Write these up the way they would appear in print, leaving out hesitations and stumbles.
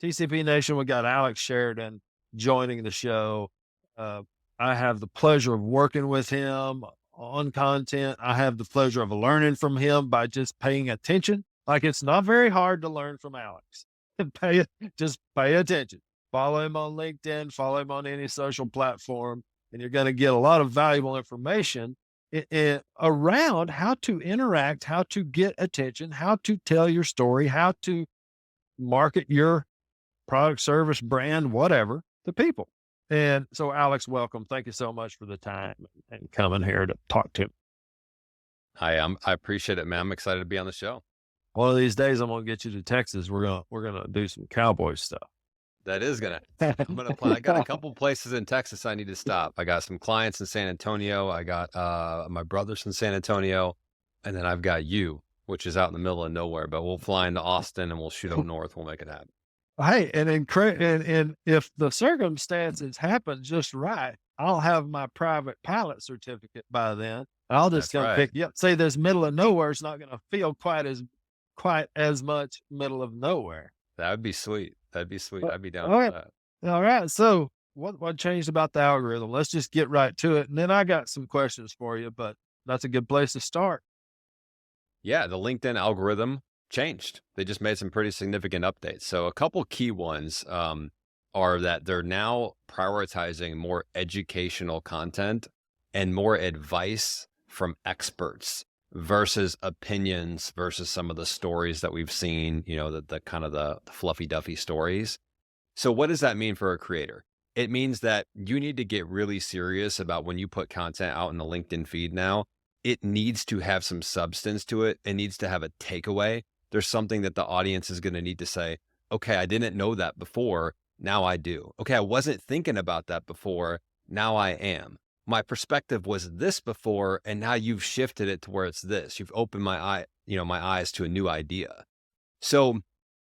TCP Nation, we got Alex Sheridan joining the show. I have the pleasure of working with him on content. I have the pleasure of learning from him by just paying attention. Like, it's not very hard to learn from Alex. Just pay attention. Follow him on LinkedIn, follow him on any social platform, and you're going to get a lot of valuable information around how to interact, how to get attention, how to tell your story, how to market your product, service, brand, whatever, to people. And so, Alex, welcome. Thank you so much for the time and coming here to talk to me. I appreciate it, man. I'm excited to be on the show. One of these days, I'm gonna get you to Texas. We're gonna do some cowboy stuff. That is gonna. I'm gonna play. I got a couple places in Texas I need to stop. I got some clients in San Antonio. I got my brothers in San Antonio, and then I've got you, which is out in the middle of nowhere. But we'll fly into Austin and we'll shoot up north. We'll make it happen. Hey, and if the circumstances happen just right, I'll have my private pilot certificate by then. I'll just come pick you up. Say this middle of nowhere is not going to feel quite as much middle of nowhere. That would be sweet. That'd be sweet. I'd be down for that. All right. So what changed about the algorithm? Let's just get right to it. And then I got some questions for you, but that's a good place to start. Yeah. The LinkedIn algorithm changed. They just made some pretty significant updates. So a couple key ones are that they're now prioritizing more educational content and more advice from experts versus opinions versus some of the stories that we've seen, the kind of the fluffy duffy stories. So what does that mean for a creator? It means that you need to get really serious about when you put content out in the LinkedIn feed now. It needs to have some substance to it. It needs to have a takeaway. There's something that the audience is going to need to say, okay, I didn't know that before. Now I do. Okay, I wasn't thinking about that before. Now I am. My perspective was this before, and now you've shifted it to where it's this. You've opened my eyes to a new idea. So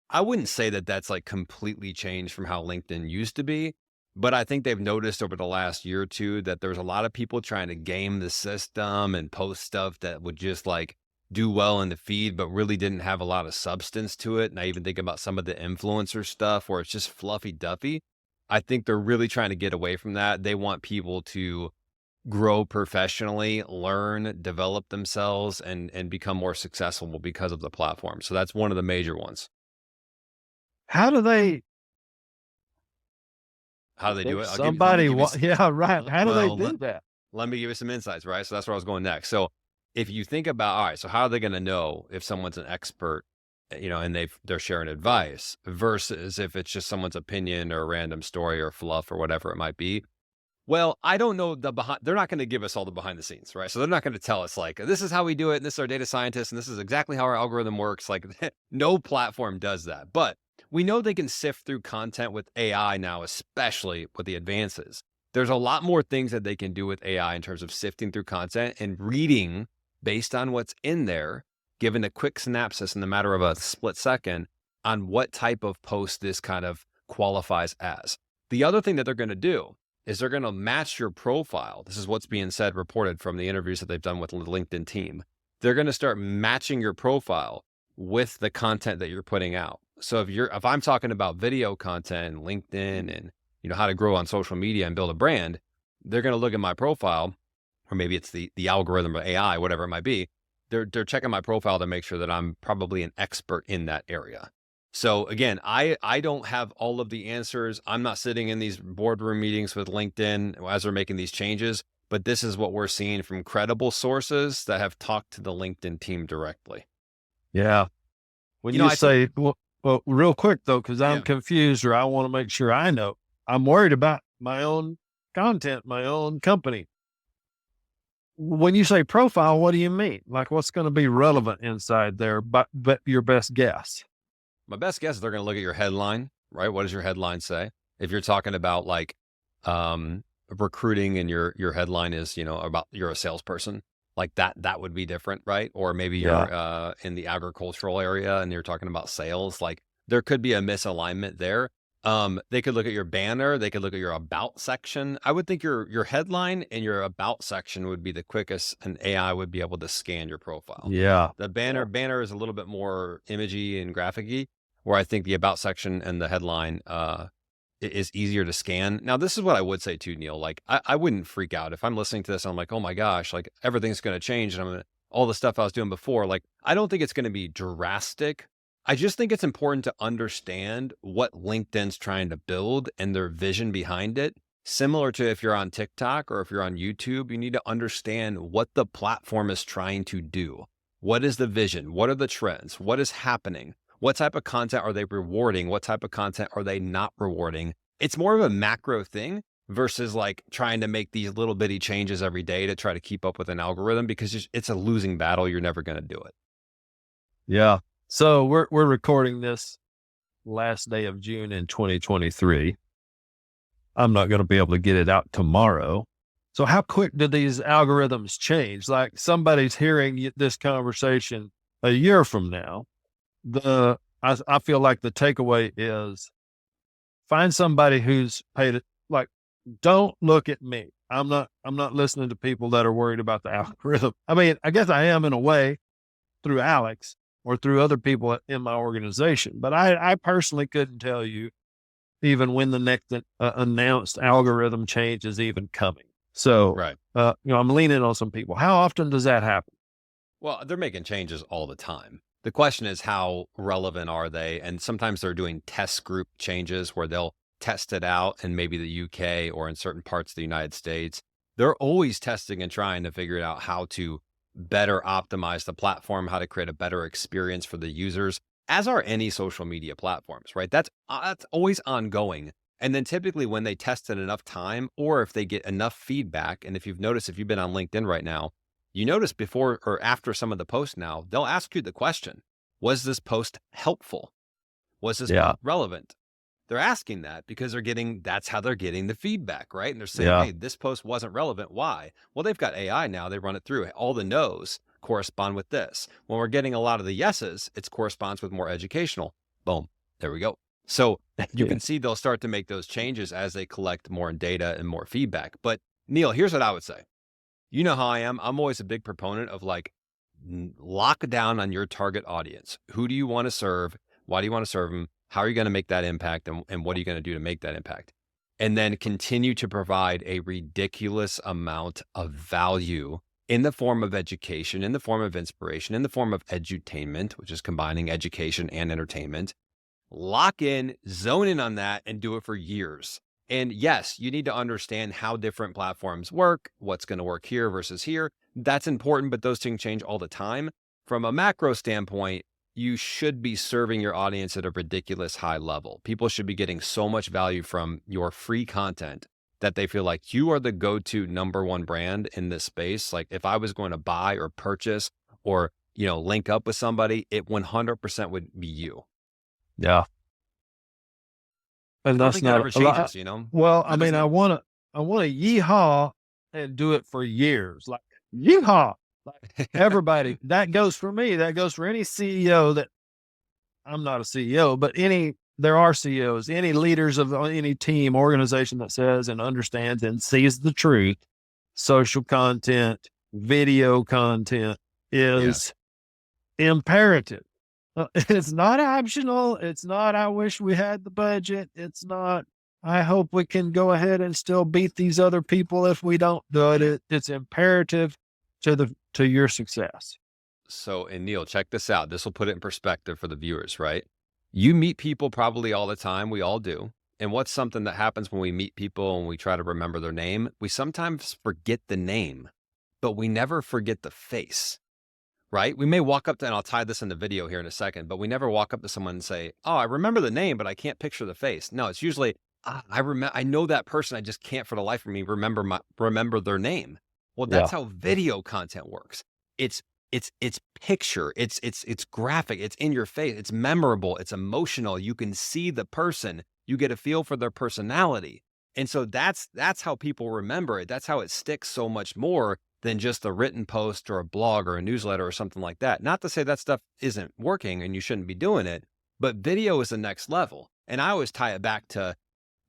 I wouldn't say that that's like completely changed from how LinkedIn used to be, but I think they've noticed over the last year or two that there's a lot of people trying to game the system and post stuff that would just like do well in the feed, but really didn't have a lot of substance to it. And I even think about some of the influencer stuff where it's just fluffy duffy. I think they're really trying to get away from that. They want people to grow professionally, learn, develop themselves, and become more successful because of the platform. So that's one of the major ones. How do they do it? Yeah, right. How do they do that? Let me give you some insights, right? So that's where I was going next. So if you think about, all right, so how are they going to know if someone's an expert, and they're sharing advice versus if it's just someone's opinion or a random story or fluff or whatever it might be? Well, I don't know they're not going to give us all the behind the scenes, right? So they're not going to tell us like, this is how we do it. And this is our data scientist. And this is exactly how our algorithm works. Like no platform does that, but we know they can sift through content with AI now, especially with the advances. There's a lot more things that they can do with AI in terms of sifting through content and reading based on what's in there, given a quick synopsis in the matter of a split second on what type of post this kind of qualifies as. The other thing that they're going to do is they're going to match your profile. This is what's being said, reported from the interviews that they've done with the LinkedIn team. They're going to start matching your profile with the content that you're putting out. So if I'm talking about video content and LinkedIn and how to grow on social media and build a brand, they're going to look at my profile, or maybe it's the algorithm or AI, whatever it might be. They're checking my profile to make sure that I'm probably an expert in that area. So again, I don't have all of the answers. I'm not sitting in these boardroom meetings with LinkedIn as they're making these changes, but this is what we're seeing from credible sources that have talked to the LinkedIn team directly. Yeah. When you say, well, real quick though, because I'm confused, or I want to make sure I know, I'm worried about my own content, my own company. When you say profile, what do you mean? Like what's going to be relevant inside there, but your best guess? My best guess is they're going to look at your headline, right? What does your headline say? If you're talking about like recruiting and your headline is, about you're a salesperson, like that would be different, right? Or maybe you're in the agricultural area and you're talking about sales. Like there could be a misalignment there. They could look at your banner. They could look at your about section. I would think your headline and your about section would be the quickest, and AI would be able to scan your profile. Yeah. The banner is a little bit more imagey and graphic-y, where I think the about section and the headline is easier to scan. Now, this is what I would say too, Neil. Like, I wouldn't freak out if I'm listening to this. I'm like, oh my gosh, like everything's going to change, and all the stuff I was doing before. Like, I don't think it's going to be drastic. I just think it's important to understand what LinkedIn's trying to build and their vision behind it. Similar to if you're on TikTok or if you're on YouTube, you need to understand what the platform is trying to do. What is the vision? What are the trends? What is happening? What type of content are they rewarding? What type of content are they not rewarding? It's more of a macro thing versus like trying to make these little bitty changes every day to try to keep up with an algorithm, because it's a losing battle. You're never going to do it. Yeah. So we're recording this last day of June in 2023. I'm not going to be able to get it out tomorrow. So how quick do these algorithms change? Like, somebody's hearing this conversation a year from now. I feel like the takeaway is find somebody who's paid it. Like, don't look at me. I'm not listening to people that are worried about the algorithm. I mean, I guess I am in a way through Alex or through other people in my organization, but I personally couldn't tell you even when the next announced algorithm change is even coming. So, Right. I'm leaning on some people. How often does that happen? Well, they're making changes all the time. The question is, how relevant are they? And sometimes they're doing test group changes where they'll test it out in maybe the UK or in certain parts of the United States. They're always testing and trying to figure out how to better optimize the platform, how to create a better experience for the users, as are any social media platforms, right? That's always ongoing. And then typically when they test it enough time, or if they get enough feedback, and if you've noticed, if you've been on LinkedIn right now, you notice before or after some of the posts now, they'll ask you the question, was this post helpful? Was this Yeah. relevant? They're asking that because that's how they're getting the feedback, right? And they're saying, Yeah. hey, this post wasn't relevant. Why? Well, they've got AI now. They run it through. All the no's correspond with this. When we're getting a lot of the yeses, it corresponds with more educational. Boom. There we go. So you can see they'll start to make those changes as they collect more data and more feedback. But Neil, here's what I would say. You know how I am. I'm always a big proponent of like, lock down on your target audience. Who do you want to serve? Why do you want to serve them? How are you going to make that impact? And what are you going to do to make that impact? And then continue to provide a ridiculous amount of value in the form of education, in the form of inspiration, in the form of edutainment, which is combining education and entertainment. Lock in, zone in on that, and do it for years. And yes, you need to understand how different platforms work, what's going to work here versus here. That's important, but those things change all the time. From a macro standpoint, you should be serving your audience at a ridiculous high level. People should be getting so much value from your free content that they feel like you are the go-to number one brand in this space. Like, if I was going to buy or purchase or, link up with somebody, it 100% would be you. Yeah. And that's that ever not a lot. changes, Well, I mean, I want to yeehaw and do it for years. Like, yeehaw. Like, everybody, that goes for me. That goes for any CEO that I'm not a CEO, but there are CEOs, any leaders of any team, organization that says and understands and sees the truth. Social content, video content is imperative. It's not optional. It's not, I wish we had the budget. It's not, I hope we can go ahead and still beat these other people if we don't do it. It's imperative to your success. So, and Neil, check this out. This will put it in perspective for the viewers, right? You meet people probably all the time. We all do. And what's something that happens when we meet people and we try to remember their name? We sometimes forget the name, but we never forget the face. Right? We may walk up to, and I'll tie this in the video here in a second, but we never walk up to someone and say, oh, I remember the name, but I can't picture the face. No, it's usually, I know that person. I just can't for the life of me remember their name. Well, that's how video content works. It's picture, it's graphic, it's in your face, it's memorable, it's emotional. You can see the person, you get a feel for their personality. And so that's how people remember it. That's how it sticks so much more than just a written post or a blog or a newsletter or something like that. Not to say that stuff isn't working and you shouldn't be doing it, but video is the next level. And I always tie it back to,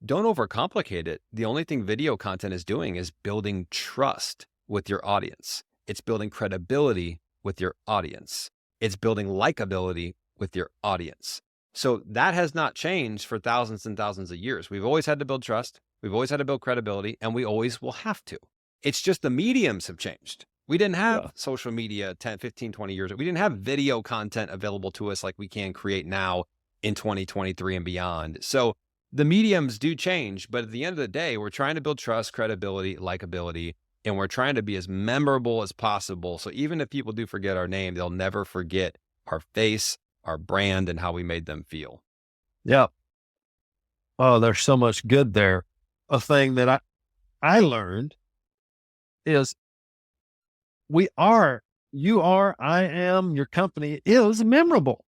don't overcomplicate it. The only thing video content is doing is building trust with your audience. It's building credibility with your audience. It's building likability with your audience. So that has not changed for thousands and thousands of years. We've always had to build trust. We've always had to build credibility, and we always will have to. It's just the mediums have changed. We didn't Yeah. have social media 10, 15, 20 years ago. We didn't have video content available to us like we can create now in 2023 and beyond. So the mediums do change, but at the end of the day, we're trying to build trust, credibility, likability, and we're trying to be as memorable as possible. So even if people do forget our name, they'll never forget our face, our brand, and how we made them feel. Yeah. Oh, there's so much good there. A thing that I learned is you are, I am, your company is memorable.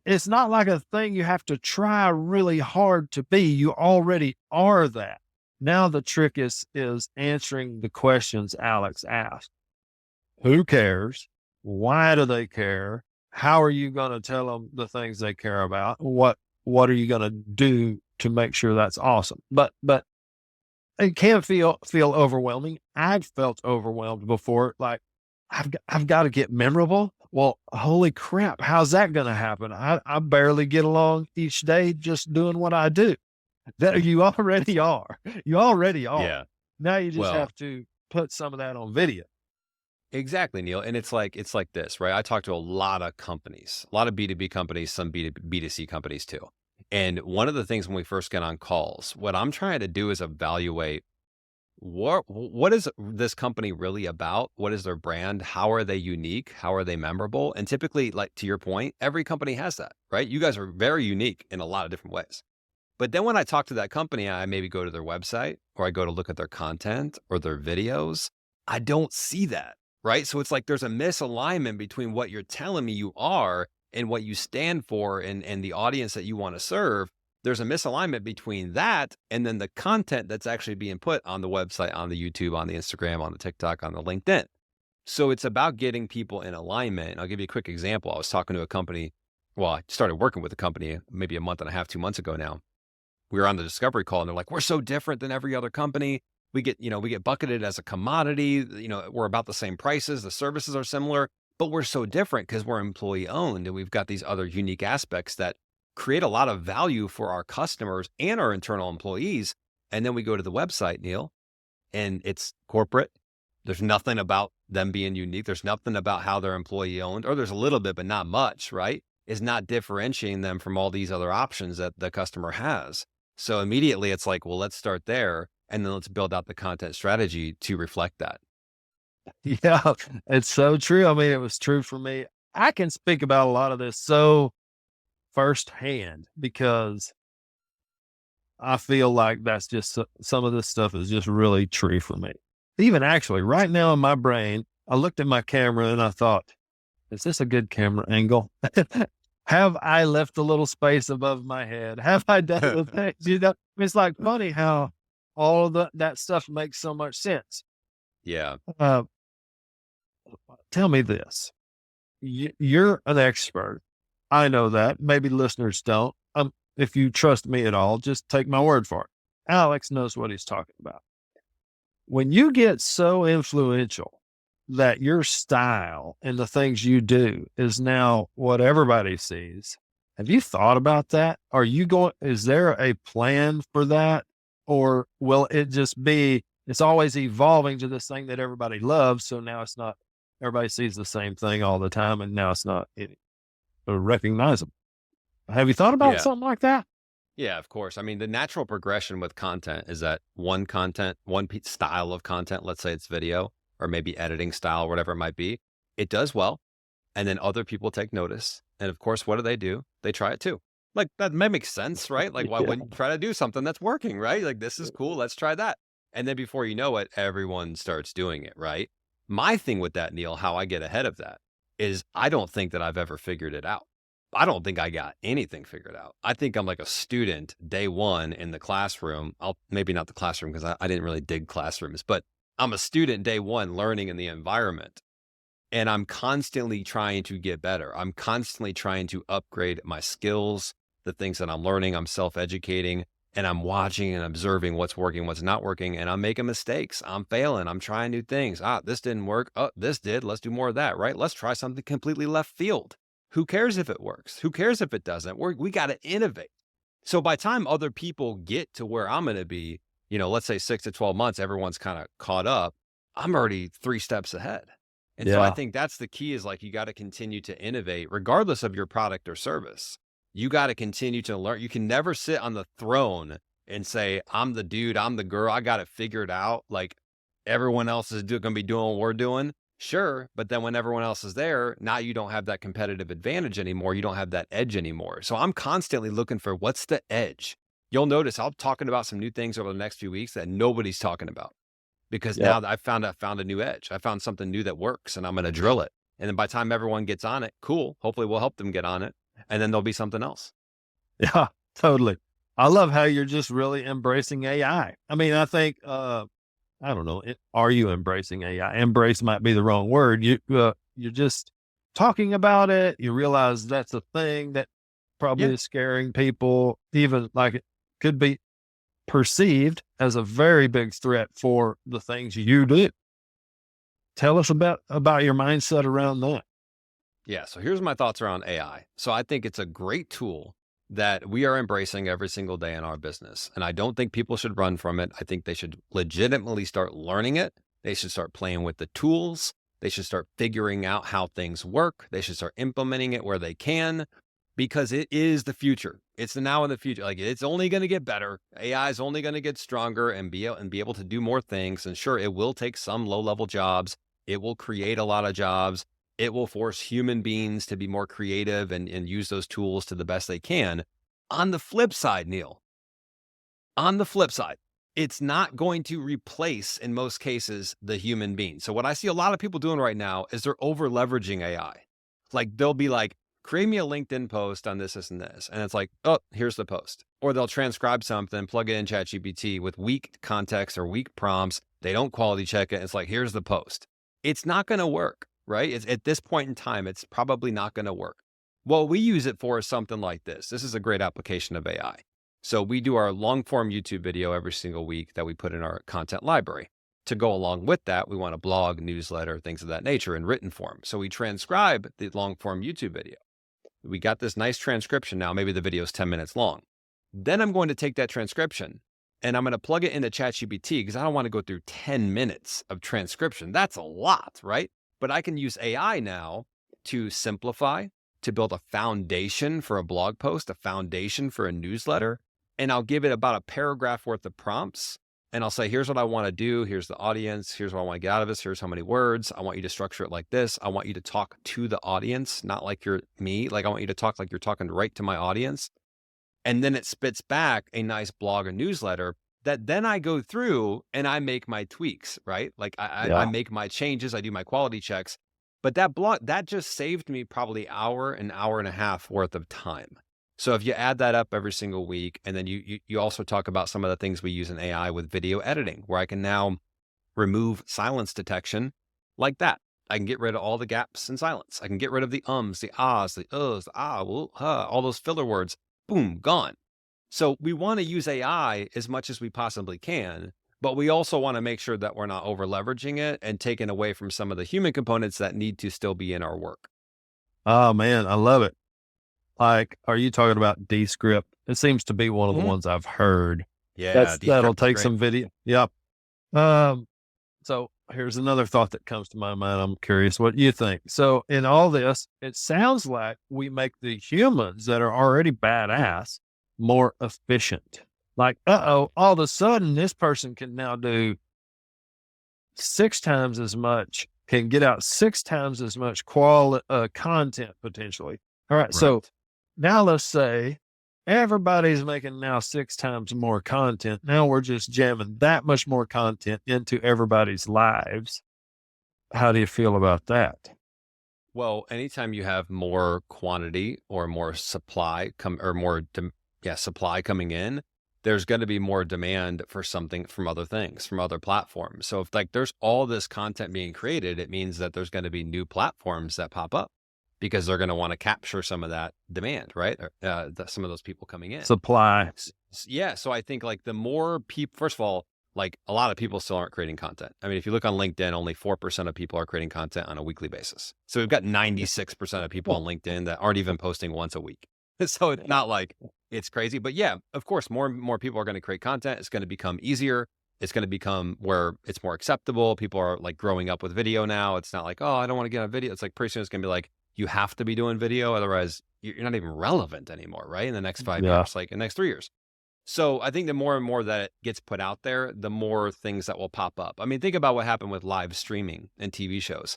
It's not like a thing you have to try really hard to be. You already are that. Now the trick is answering the questions Alex asked. Who cares? Why do they care? How are you going to tell them the things they care about? What are you going to do to make sure that's awesome? But it can feel overwhelming. I've felt overwhelmed before. Like I've got to get memorable. Well, holy crap! How's that going to happen? I barely get along each day just doing what I do. That you already are. You already are. Yeah. Now you just Well, have to put some of that on video. exactly, Neil. And it's like this, right? I talk to a lot of companies, a lot of B2B companies, some B2C companies too. And one of the things when we first get on calls, what I'm trying to do is evaluate what is this company really about? What is their brand? How are they unique? How are they memorable? And typically, like to your point, every company has that, right? You guys are very unique in a lot of different ways. But then when I talk to that company, I maybe go to their website or I go to look at their content or their videos. I don't see that, right? So it's like there's a misalignment between what you're telling me you are and what you stand for and the audience that you want to serve. There's a misalignment between that and then the content that's actually being put on the website, on the YouTube, on the Instagram, on the TikTok, on the LinkedIn. So it's about getting people in alignment. And I'll give you a quick example. I was talking to a company. Well, I started working with a company maybe a month and a half, 2 months ago now. We were on the discovery call and they're like, we're so different than every other company. We get bucketed as a commodity. We're about the same prices. The services are similar, but we're so different because we're employee owned and we've got these other unique aspects that create a lot of value for our customers and our internal employees. And then we go to the website, Neil, and it's corporate. There's nothing about them being unique. There's nothing about how they're employee owned, or there's a little bit, but not much, right? Is not differentiating them from all these other options that the customer has. So immediately it's like, well, let's start there. And then let's build out the content strategy to reflect that. Yeah, it's so true. I mean, it was true for me. I can speak about a lot of this so firsthand because I feel like that's just some of this stuff is just really true for me. Even actually, right now in my brain, I looked at my camera and I thought, is this a good camera angle? Have I left a little space above my head? Have I done the things? It's like funny how all of that stuff makes so much sense. Yeah. Uh, Tell me this. You're an expert. I know that. Maybe listeners don't. If you trust me at all, just take my word for it. Alex knows what he's talking about. When you get so influential that your style and the things you do is now what everybody sees, have you thought about that? Is there a plan for that? Or will it just be, it's always evolving to this thing that everybody loves. So now it's not, everybody sees the same thing all the time. And now it's not recognizable. Have you thought about Yeah. something like that? Yeah, of course. I mean, the natural progression with content is that one style of content, let's say it's video or maybe editing style, whatever it might be, it does well. And then other people take notice. And of course, what do? They try it too. Like that may make sense, right? Like, why Yeah. wouldn't you try to do something that's working, right? Like, this is cool. Let's try that. And then before you know it, everyone starts doing it, right? My thing with that, Neil, how I get ahead of that is I don't think that I've ever figured it out. I don't think I got anything figured out. I think I'm like a student day one in the classroom. Maybe not the classroom because I didn't really dig classrooms, but I'm a student day one learning in the environment. And I'm constantly trying to get better. I'm constantly trying to upgrade my skills, the things that I'm learning. I'm self-educating and I'm watching and observing what's working, what's not working. And I'm making mistakes. I'm failing. I'm trying new things. This didn't work. Oh, this did. Let's do more of that, right? Let's try something completely left field. Who cares if it works? Who cares if it doesn't? We got to innovate. So by the time other people get to where I'm going to be, let's say 6 to 12 months, everyone's kind of caught up. I'm already 3 steps ahead. And so I Yeah. think that's the key, is like, you got to continue to innovate regardless of your product or service. You got to continue to learn. You can never sit on the throne and say, I'm the dude, I'm the girl, I got it figured out. Like, everyone else is going to be doing what we're doing. Sure. But then when everyone else is there, now you don't have that competitive advantage anymore. You don't have that edge anymore. So I'm constantly looking for, what's the edge? You'll notice I'm talking about some new things over the next few weeks that nobody's talking about, because Yep. now I found a new edge. I found something new that works, and I'm going to drill it. And then by the time everyone gets on it, cool. Hopefully we'll help them get on it. And then there'll be something else. Yeah, totally. I love how you're just really embracing AI. I mean, I think, I don't know. Are you embracing AI? Embrace might be the wrong word. You're just talking about it. You realize that's a thing that probably Yeah. is scaring people, even like it could be perceived as a very big threat for the things you do. Tell us about your mindset around that. Yeah. So here's my thoughts around AI. So I think it's a great tool that we are embracing every single day in our business. And I don't think people should run from it. I think they should legitimately start learning it. They should start playing with the tools. They should start figuring out how things work. They should start implementing it where they can, because it is the future. It's the now and the future. Like, it's only going to get better. AI is only going to get stronger and be able to do more things. And sure, it will take some low-level jobs. It will create a lot of jobs. It will force human beings to be more creative and use those tools to the best they can. On the flip side, Neil, it's not going to replace, in most cases, the human being. So what I see a lot of people doing right now is they're over leveraging AI. Like, they'll be like, create me a LinkedIn post on this, this, and this. And it's like, oh, here's the post. Or they'll transcribe something, plug it in ChatGPT with weak context or weak prompts. They don't quality check it. It's like, here's the post. It's not going to work, right? It's, at this point in time, it's probably not going to work. What we use it for is something like this. This is a great application of AI. So we do our long form YouTube video every single week that we put in our content library. To go along with that, we want a blog, newsletter, things of that nature in written form. So we transcribe the long form YouTube video. We got this nice transcription now. Maybe the video is 10 minutes long. Then I'm going to take that transcription and I'm going to plug it into ChatGPT, because I don't want to go through 10 minutes of transcription. That's a lot, right? But I can use AI now to simplify, to build a foundation for a blog post, a foundation for a newsletter. And I'll give it about a paragraph worth of prompts. And I'll say, here's what I want to do. Here's the audience. Here's what I want to get out of this. Here's how many words. I want you to structure it like this. I want you to talk to the audience, not like you're me. Like, I want you to talk like you're talking right to my audience. And then it spits back a nice blog or newsletter that then I go through and I make my tweaks, right? Like, I make my changes. I do my quality checks. But that blog, that just saved me probably an hour and a half worth of time. So if you add that up every single week, and then you also talk about some of the things we use in AI with video editing, where I can now remove silence detection like that. I can get rid of all the gaps in silence. I can get rid of the ums, the ahs, the uhs, the ah, well, huh, all those filler words. Boom, gone. So we want to use AI as much as we possibly can, but we also want to make sure that we're not over leveraging it and taking away from some of the human components that need to still be in our work. Oh man, I love it. Like, are you talking about Descript? It seems to be one of the ones I've heard. Yeah, That'll Descript is take great. some video. Yep. So here's another thought that comes to my mind. I'm curious what you think. So in all this, it sounds like we make the humans that are already badass more efficient. Like, all of a sudden this person can now do 6 times as much, can get out 6 times as much content potentially. All right. So Right. now let's say everybody's making now 6 times more content. Now we're just jamming that much more content into everybody's lives. How do you feel about that? Well, anytime you have more quantity or more supply supply coming in, there's going to be more demand for something from other things, from other platforms. So if like there's all this content being created, it means that there's going to be new platforms that pop up, because they're going to want to capture some of that demand, right? Some of those people coming in. Supply. Yeah. So I think like the more people, first of all, like a lot of people still aren't creating content. I mean, if you look on LinkedIn, only 4% of people are creating content on a weekly basis. So we've got 96% of people on LinkedIn that aren't even posting once a week. So it's not like it's crazy, but yeah, of course, more and more people are going to create content. It's going to become easier. It's going to become where it's more acceptable. People are like growing up with video now. It's not like, oh, I don't want to get on video. It's like pretty soon it's going to be like, you have to be doing video. Otherwise you're not even relevant anymore, right? In the next 5 Yeah. years, like in the next 3 years. So I think the more and more that it gets put out there, the more things that will pop up. I mean, think about what happened with live streaming and TV shows.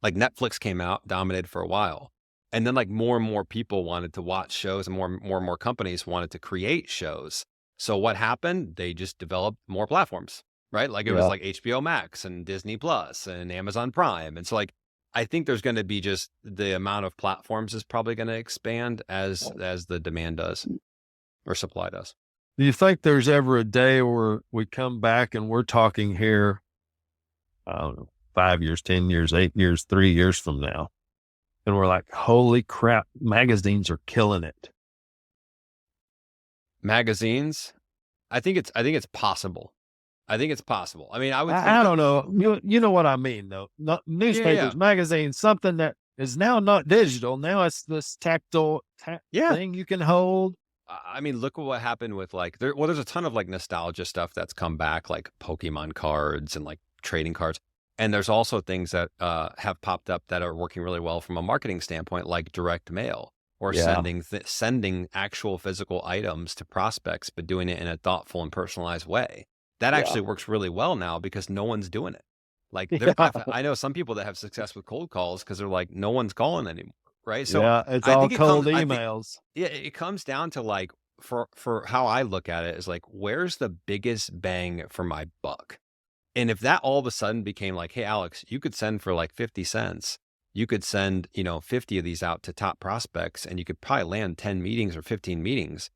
Like Netflix came out, dominated for a while. And then like more and more people wanted to watch shows and more companies wanted to create shows. So what happened? They just developed more platforms, right? Like it was Yeah. like HBO Max and Disney Plus and Amazon Prime. And so like, I think there's going to be just the amount of platforms is probably going to expand as the demand does or supply does. Do you think there's ever a day where we come back and we're talking here, I don't know, 5 years, 10 years, 8 years, 3 years from now, and we're like, holy crap, magazines are killing it? Magazines, I think it's possible. I think it's possible. I mean, I would I think, don't know. You know what I mean, though. Not yeah. newspapers, magazines, something that is now not digital. Now it's this tactile Yeah. thing you can hold. I mean, look at what happened with like, there's a ton of like nostalgia stuff that's come back, like Pokemon cards and like trading cards. And there's also things that have popped up that are working really well from a marketing standpoint, like direct mail or Yeah. sending actual physical items to prospects, but doing it in a thoughtful and personalized way. That Yeah. actually works really well now because no one's doing it. Like Yeah. I know some people that have success with cold calls because they're like, no one's calling anymore. Right. So Yeah. It's I all think cold emails. yeah, it comes down to like, for how I look at it is like, where's the biggest bang for my buck? And if that all of a sudden became like, hey, Alex, you could send for like 50 cents, you could send, 50 of these out to top prospects and you could probably land 10 meetings or 15 meetings.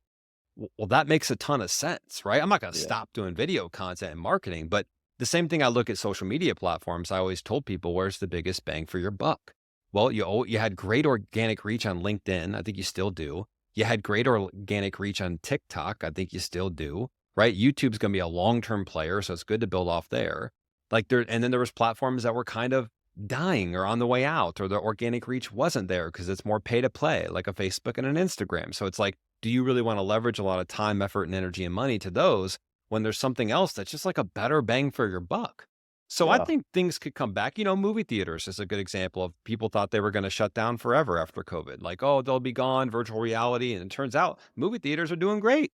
Well, that makes a ton of sense, right? I'm not going to Yeah. stop doing video content and marketing, but the same thing I look at social media platforms. I always told people, where's the biggest bang for your buck? Well, you had great organic reach on LinkedIn. I think you still do. You had great organic reach on TikTok. I think you still do, right? YouTube's going to be a long-term player, so it's good to build off there. And then there was platforms that were kind of dying or on the way out, or the organic reach wasn't there because it's more pay to play, like a Facebook and an Instagram. So it's like, do you really want to leverage a lot of time, effort, and energy and money to those when there's something else that's just like a better bang for your buck? So I Yeah. think things could come back. Movie theaters is a good example of people thought they were going to shut down forever after COVID. Like, oh, they'll be gone, virtual reality. And it turns out movie theaters are doing great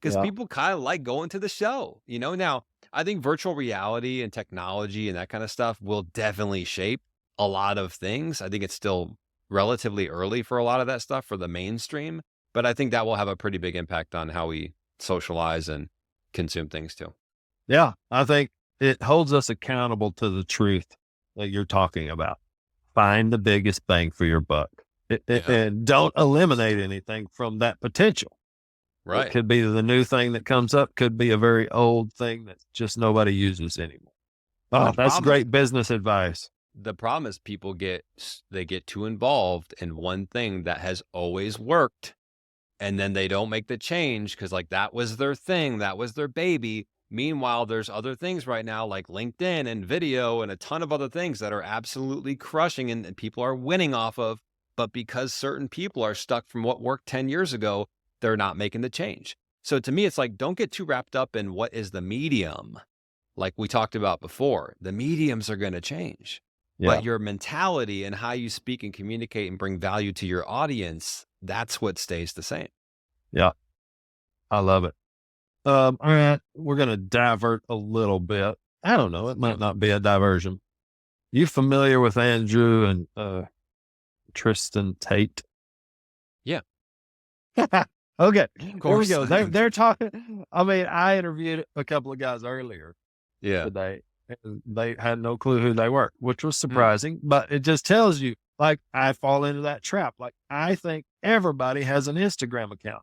because Yeah. people kind of like going to the show. Now I think virtual reality and technology and that kind of stuff will definitely shape a lot of things. I think it's still relatively early for a lot of that stuff for the mainstream, but I think that will have a pretty big impact on how we socialize and consume things too. Yeah. I think it holds us accountable to the truth that you're talking about. Find the biggest bang for your buck. Yeah. And don't eliminate anything from that potential. It Right. could be the new thing that comes up, could be a very old thing that just nobody uses anymore. Oh, that's great business advice. The problem is people get too involved in one thing that has always worked, and then they don't make the change because like that was their thing, that was their baby. Meanwhile, there's other things right now like LinkedIn and video and a ton of other things that are absolutely crushing and people are winning off of. But because certain people are stuck from what worked 10 years ago, they're not making the change. So to me, it's like, don't get too wrapped up in what is the medium. Like we talked about before, the mediums are going to change, Yeah. but your mentality and how you speak and communicate and bring value to your audience, that's what stays the same. Yeah. I love it. All right. We're going to divert a little bit. I don't know. It might not be a diversion. You familiar with Andrew and Tristan Tate? Yeah. Okay. Of course. Here we go. They're talking. I mean, I interviewed a couple of guys earlier Yeah. today, and they had no clue who they were, which was surprising, but it just tells you, like, I fall into that trap. Like, I think everybody has an Instagram account.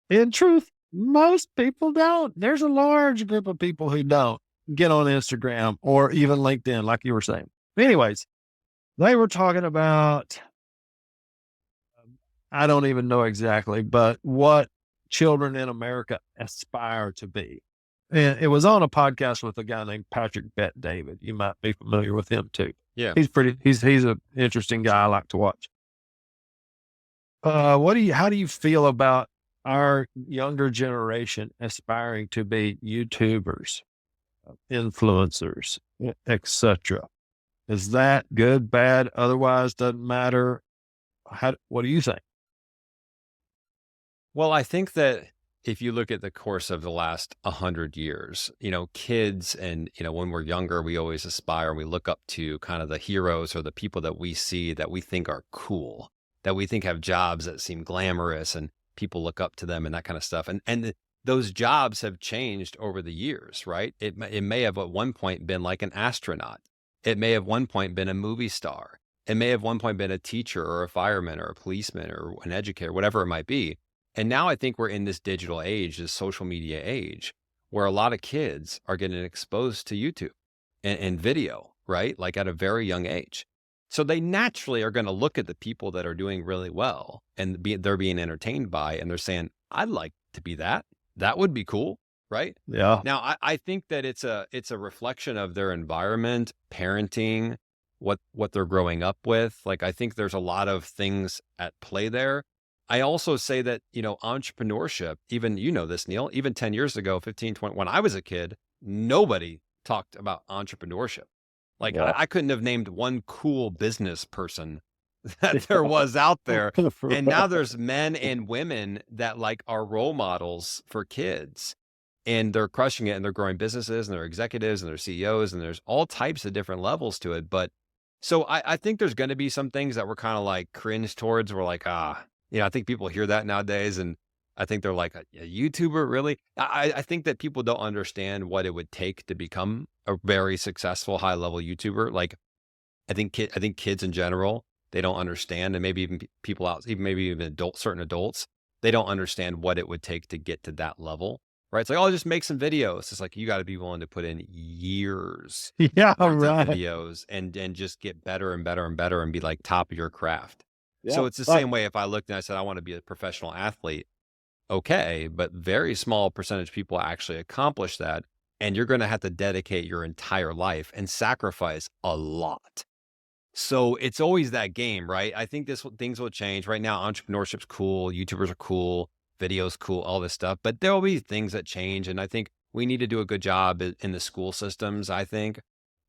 In truth, most people don't. There's a large group of people who don't get on Instagram or even LinkedIn, like you were saying. Anyways, they were talking about, I don't even know exactly, but what children in America aspire to be. And it was on a podcast with a guy named Patrick Bet David. You might be familiar with him too. Yeah. He's an interesting guy I like to watch. How do you feel about our younger generation aspiring to be YouTubers, influencers, etc.? Is that good, bad, otherwise doesn't matter? What do you think? Well, I think that if you look at the course of the last 100 years, kids and, when we're younger, we always aspire and we look up to kind of the heroes or the people that we see that we think are cool, that we think have jobs that seem glamorous and people look up to them and that kind of stuff. Those jobs have changed over the years, right? It may have at one point been like an astronaut. It may have one point been a movie star. It may have one point been a teacher or a fireman or a policeman or an educator, whatever it might be. And now I think we're in this digital age, this social media age, where a lot of kids are getting exposed to YouTube and video, right? Like at a very young age. So they naturally are going to look at the people that are doing really well and they're being entertained by, and they're saying, I'd like to be that. That would be cool, right? Yeah. Now, I think that it's a reflection of their environment, parenting, what they're growing up with. Like, I think there's a lot of things at play there. I also say that, entrepreneurship, even, this, Neil, even 10 years ago, 15, 20, when I was a kid, nobody talked about entrepreneurship. Like Yeah. I couldn't have named one cool business person that there was out there. And now there's men and women that like are role models for kids, and they're crushing it, and they're growing businesses, and they're executives, and they're CEOs, and there's all types of different levels to it. But so I think there's going to be some things that we're kind of like cringe towards. We're like, I think people hear that nowadays, and I think they're like, a YouTuber, really? I think that people don't understand what it would take to become a very successful high level YouTuber. Like, I think kids in general, they don't understand, and maybe even people out, maybe even certain adults, they don't understand what it would take to get to that level, right? It's like, oh, just make some videos. It's like, you got to be willing to put in years Yeah, worth of right. videos and just get better and better and better and be like top of your craft. So Yeah. it's the same way if I looked and I said, I want to be a professional athlete. Okay, but very small percentage of people actually accomplish that. And you're going to have to dedicate your entire life and sacrifice a lot. So it's always that game, right? I think things will change. Right now, entrepreneurship's cool, YouTubers are cool, videos cool, all this stuff. But there will be things that change. And I think we need to do a good job in the school systems, I think,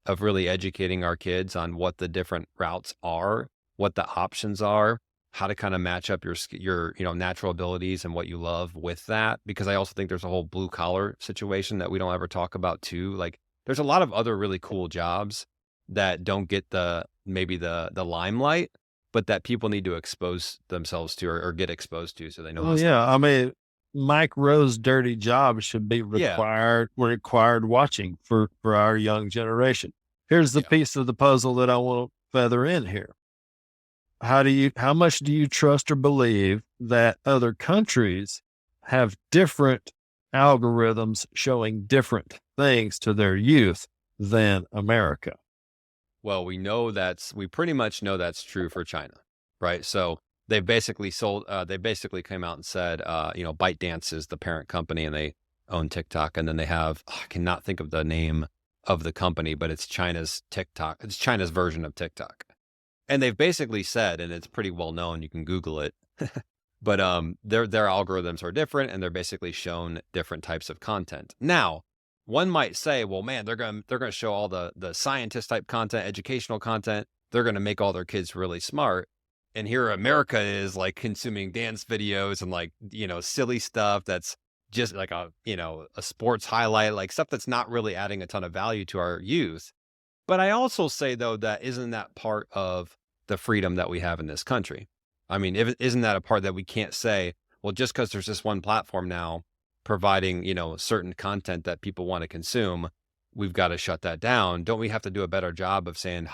of really educating our kids on what the different routes are, what the options are, how to kind of match up your natural abilities and what you love with that. Because I also think there's a whole blue collar situation that we don't ever talk about too. Like, there's a lot of other really cool jobs that don't get maybe the limelight, but that people need to expose themselves to or get exposed to, so they know. Oh yeah. I mean, Mike Rowe's dirty job should be required watching for our young generation. Here's the piece of the puzzle that I want to feather in here. How much do you trust or believe that other countries have different algorithms showing different things to their youth than America? Well, we pretty much know that's true for China, right? So they basically came out and said, ByteDance is the parent company and they own TikTok. And then they have, I cannot think of the name of the company, but it's China's TikTok. It's China's version of TikTok. And they've basically said, and it's pretty well known, you can Google it, but their algorithms are different and they're basically shown different types of content. Now, one might say, well, man, they're going to show all the scientist type content, educational content. They're going to make all their kids really smart. And here America is like consuming dance videos and like, silly stuff that's just like a sports highlight, like stuff that's not really adding a ton of value to our youth. But I also say, though, that isn't that part of the freedom that we have in this country? I mean, isn't that a part that we can't say, well, just because there's this one platform now providing, certain content that people want to consume, we've got to shut that down. Don't we have to do a better job of saying,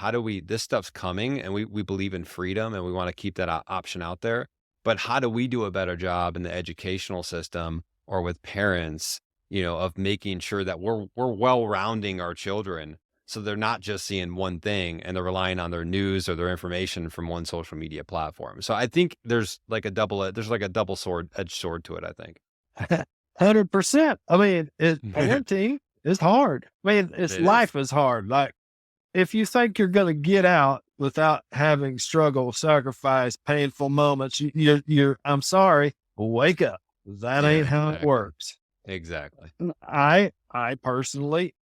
this stuff's coming and we believe in freedom and we want to keep that option out there. But how do we do a better job in the educational system or with parents, of making sure that we're well-rounding our children, so they're not just seeing one thing and they're relying on their news or their information from one social media platform. So I think there's like a double-edged sword to it, I think. 100%. I mean, parenting is hard. I mean, it's It is. life is hard. Like, if you think you're going to get out without having struggle, sacrifice, painful moments, I'm sorry, wake up. That Yeah, ain't how it exactly. works. Exactly. I personally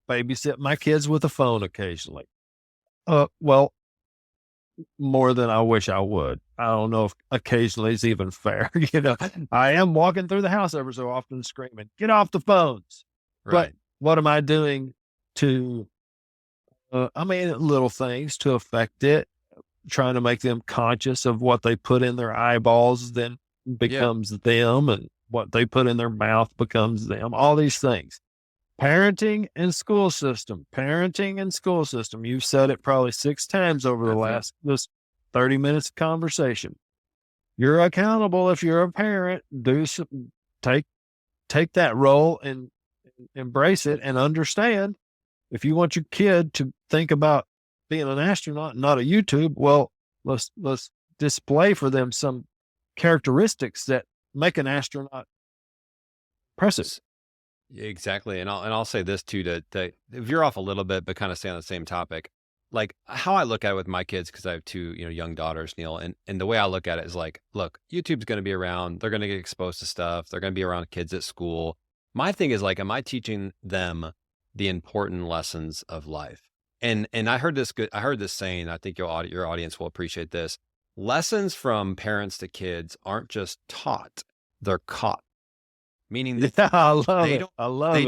babysit my kids with a phone occasionally. Well, more than I wish I would. I don't know if occasionally is even fair. I am walking through the house every so often screaming, get off the phones. But Right. what am I doing to, I mean, little things to affect it, trying to make them conscious of what they put in their eyeballs, then Yeah. becomes them, and what they put in their mouth becomes them, all these things. Parenting and school system. You've said it probably 6 times over the That's it. last this 30 minutes of conversation. You're accountable if you're a parent. Take take that role and embrace it and understand. If you want your kid to think about being an astronaut, not a YouTube, well, let's display for them some characteristics that make an astronaut impressive. S- Exactly. And I'll say this too, to veer off a little bit, but kind of stay on the same topic. Like how I look at it with my kids, because I have two, young daughters, Neil, and the way I look at it is like, look, YouTube's going to be around. They're going to get exposed to stuff. They're going to be around kids at school. My thing is like, am I teaching them the important lessons of life? And I heard this saying. I think your audience will appreciate this. Lessons from parents to kids aren't just taught; they're caught. Meaning Yeah, I love they it. don't I love it.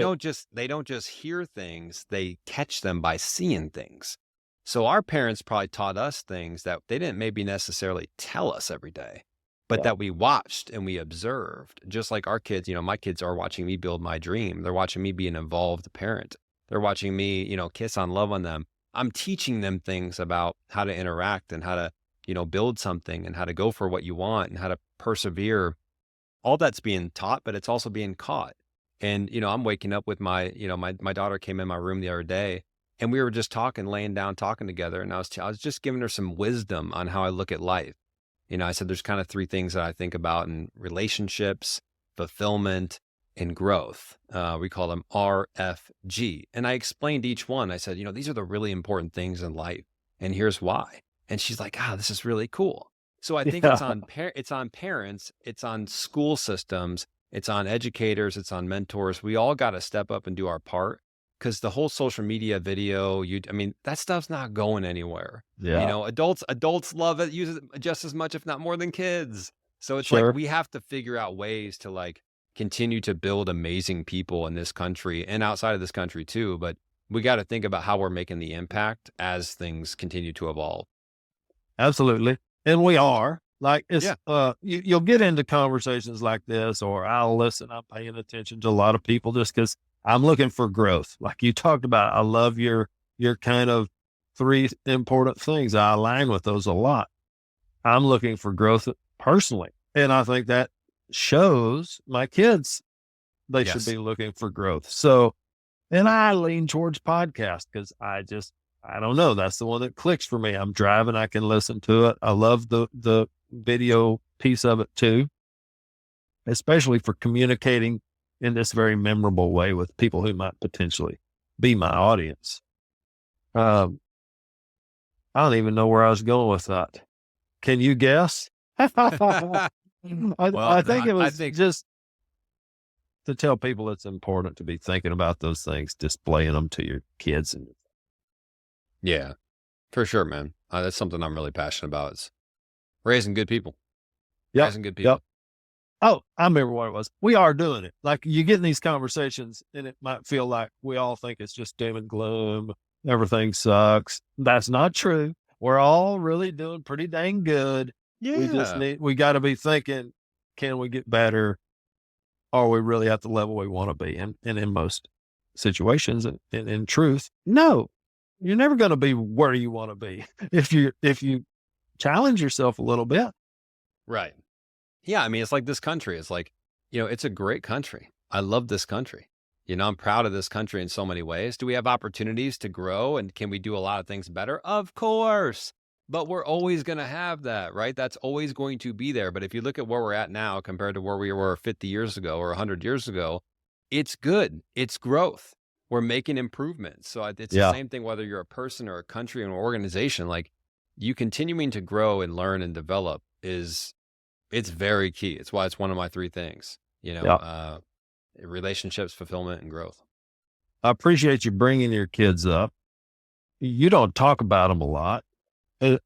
they don't just hear things, they catch them by seeing things. So our parents probably taught us things that they didn't maybe necessarily tell us every day, but Yeah. that we watched and we observed. Just like our kids, my kids are watching me build my dream. They're watching me be an involved parent. They're watching me, kiss on love on them. I'm teaching them things about how to interact and how to, build something and how to go for what you want and how to persevere. All that's being taught, but it's also being caught. And, I'm waking up with my daughter came in my room the other day and we were just talking, laying down, talking together. And I was just giving her some wisdom on how I look at life. I said, there's kind of three things that I think about in relationships, fulfillment, and growth. We call them RFG. And I explained each one. I said, these are the really important things in life. And here's why. And she's like, this is really cool. So I think Yeah. it's on parents, it's on school systems, it's on educators, it's on mentors. We all got to step up and do our part because the whole social media video, I mean, that stuff's not going anywhere. Yeah. Adults love it, use it just as much, if not more than kids. So it's like Sure. we have to figure out ways to like continue to build amazing people in this country and outside of this country too. But we got to think about how we're making the impact as things continue to evolve. Absolutely. And we are. Like, it's, Yeah. you'll get into conversations like this, or I'll listen. I'm paying attention to a lot of people just because I'm looking for growth. Like you talked about, I love your kind of three important things. I align with those a lot. I'm looking for growth personally. And I think that shows my kids they should Yes. be looking for growth. So, and I lean towards podcast because I don't know. That's the one that clicks for me. I'm driving. I can listen to it. I love the video piece of it too, especially for communicating in this very memorable way with people who might potentially be my audience. Um, I don't even know where I was going with that. Can you guess? I Well, think it I was think, just to tell people it's important to be thinking about those things, displaying them to your kids. And yeah, for sure, man. That's something I'm really passionate about. Is raising good people, yep, raising good yep. people. Oh, I remember what it was. We are doing it. Like you get in these conversations and it might feel like we all think it's just doom and gloom. Everything sucks. That's not true. We're all really doing pretty dang good. Yeah, We got to be thinking, can we get better? Are we really at the level we want to be? And in most situations, and in truth, no, you're never going to be where you want to be if you challenge yourself a little bit. right. Yeah, I mean, it's like this country. It's like, it's a great country. I love this country. I'm proud of this country in so many ways. Do we have opportunities to grow and can we do a lot of things better? Of course. But we're always going to have that, right? That's always going to be there. But if you look at where we're at now compared to where we were 50 years ago or 100 years ago, it's good. It's growth. We're making improvements. So it's the Yeah. same thing whether you're a person or a country or an organization. Like you continuing to grow and learn and develop is it's very key. It's why it's one of my three things. Yeah. Relationships, fulfillment, and growth. I appreciate you bringing your kids up. You don't talk about them a lot. Uh,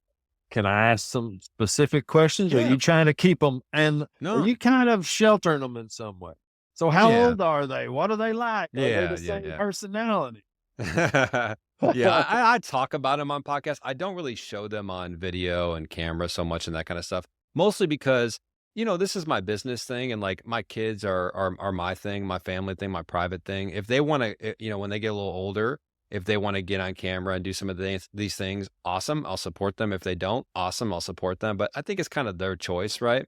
Can I ask some specific questions? Or are Yeah. you trying to keep them, and are No. you kind of sheltering them in some way? So how Yeah. old are they? What are they like? Are they the Yeah. same Yeah. personality? Yeah. Yeah. I talk about them on podcasts. I don't really show them on video and camera so much and that kind of stuff. Mostly because, this is my business thing and like my kids are my thing, my family thing, my private thing. If they want to, when they get a little older, if they want to get on camera and do some of these things, awesome. I'll support them. If they don't, awesome. I'll support them. But I think it's kind of their choice, right?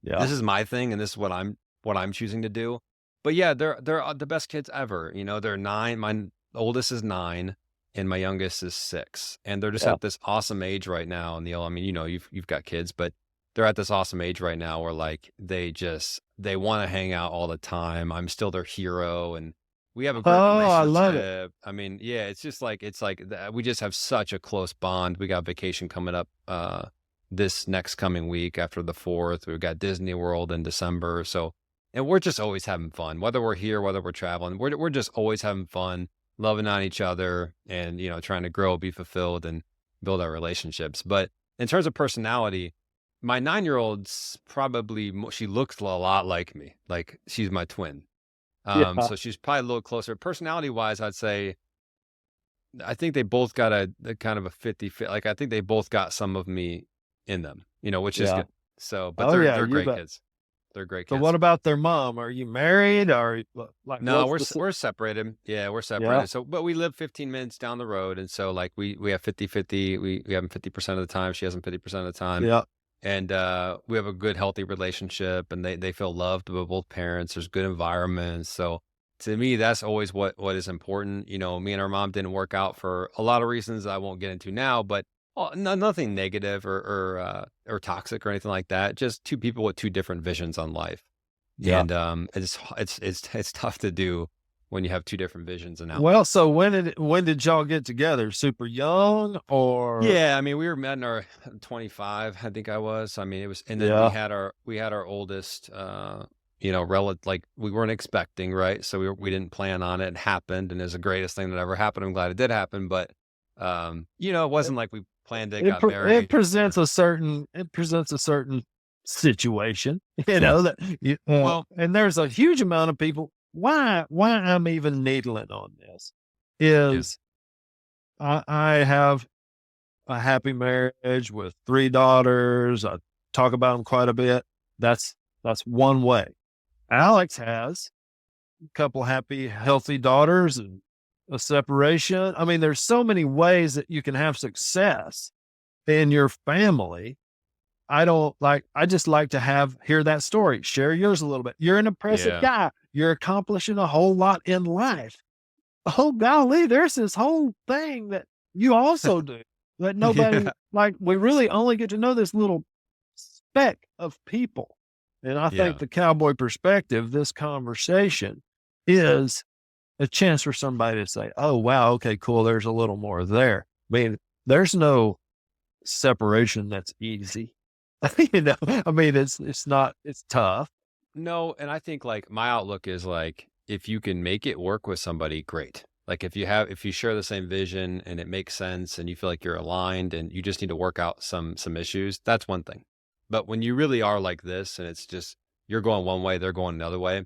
Yeah. This is my thing and this is what I'm choosing to do. But yeah, they're the best kids ever. They're 9. My oldest is 9 and my youngest is 6. And they're just Yeah. at this awesome age right now, Neil. I mean, you've got kids, but they're at this awesome age right now where like they want to hang out all the time. I'm still their hero and we have a great Oh, I love it. relationship. I mean, yeah, it's like we just have such a close bond. We got vacation coming up this next coming week after the 4th. We've got Disney World in December. So, and we're just always having fun, whether we're here, whether we're traveling, we're just always having fun, loving on each other and, trying to grow, be fulfilled and build our relationships. But in terms of personality, my 9-year-old's probably, she looks a lot like me. Like she's my twin. Yeah. So she's probably a little closer personality wise. I'd say, I think they both got a kind of a 50 fit. Like I think they both got some of me in them, which is Yeah. good. So, but Oh, yeah, they're you great bet. kids. They're great So what kids. about their mom? Are you married? Or like, No, what's we're the s we're separated. Yeah, we're Yeah. separated. So, but we live 15 minutes down the road, and so like we have 50-50. We have them 50% of the time. She has them 50% of the time, Yeah. and we have a good, healthy relationship, and they feel loved by both parents. There's good environments. So, to me, that's always what is important. Me and our mom didn't work out for a lot of reasons I won't get into now, but nothing negative or toxic or anything like that. Just two people with two different visions on life. Yeah. And, it's tough to do when you have 2 different visions and Well, outlooks. so when did y'all get together? Super young or Yeah, I mean, we were met in our 25, I think I was. I mean, it was and then we Yeah. had our oldest, like, we weren't expecting, right? So we didn't plan on it. It happened, and it's the greatest thing that ever happened. I'm glad it did happen, but, it wasn't like we planned it, got It married. Yeah. presents a certain situation, Yeah. that you Well, and there's a huge amount of people why I'm even needling on this yeah. is I have a happy marriage with 3 daughters. I talk about them quite a bit. That's that's one way. Alex has a couple happy, healthy daughters and a separation. I mean, there's so many ways that you can have success in your family. I just like to hear that story. Share yours a little bit. You're an impressive Yeah. guy. You're accomplishing a whole lot in life. Oh, golly, there's this whole thing that you also do that nobody Yeah. like, we really only get to know this little speck of people. And I think Yeah. the cowboy perspective, this conversation is a chance for somebody to say, "Oh, wow, okay, cool. There's a little more there." I mean, there's no separation that's easy. I mean, it's not, it's tough. No, and I think like my outlook is like if you can make it work with somebody, great. Like if you share the same vision and it makes sense and you feel like you're aligned and you just need to work out some issues, that's one thing. But when you really are like this and it's just you're going one way, they're going another way,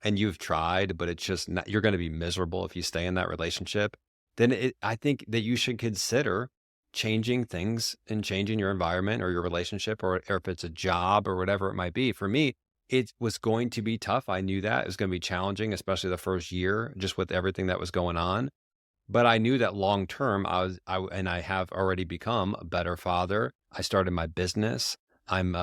and you've tried, but it's just not, you're going to be miserable if you stay in that relationship, then I think that you should consider changing things and changing your environment or your relationship or if it's a job or whatever it might be. For me, it was going to be tough. I knew that it was going to be challenging, especially the first year, just with everything that was going on. But I knew that long term, and I have already become a better father. I started my business. I'm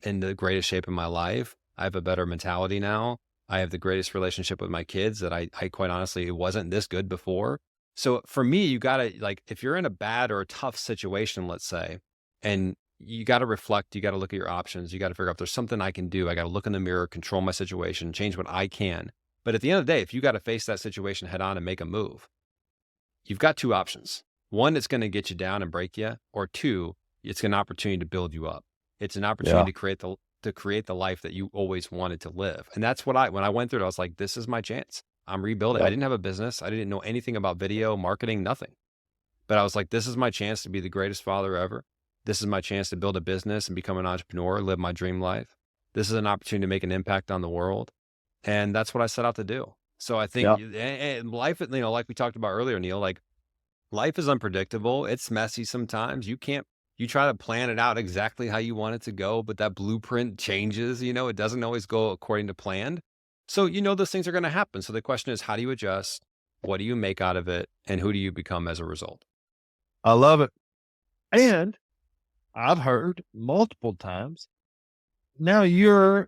in the greatest shape of my life. I have a better mentality now. I have the greatest relationship with my kids that I quite honestly, it wasn't this good before. So for me, you gotta like, if you're in a bad or a tough situation, let's say, And you got to reflect. You got to look at your options. You got to figure out if there's something I can do. I got to look in the mirror, control my situation, change what I can. But at the end of the day, if you got to face that situation head on and make a move, you've got two options. One, it's going to get you down and break you, or two, it's an opportunity to build you up. It's an opportunity to create the life that you always wanted to live. And that's what when I went through it, I was like, this is my chance. I'm rebuilding. I didn't have a business. I didn't know anything about video, marketing, nothing. But I was like, this is my chance to be the greatest father ever. This is my chance to build a business and become an entrepreneur, live my dream life. This is an opportunity to make an impact on the world. And that's what I set out to do. So I think and life, like we talked about earlier, Neil, like life is unpredictable. It's messy sometimes. You try to plan it out exactly how you want it to go, but that blueprint changes, it doesn't always go according to plan. So, those things are going to happen. So the question is, how do you adjust? What do you make out of it? And who do you become as a result? I love it. And I've heard multiple times, now you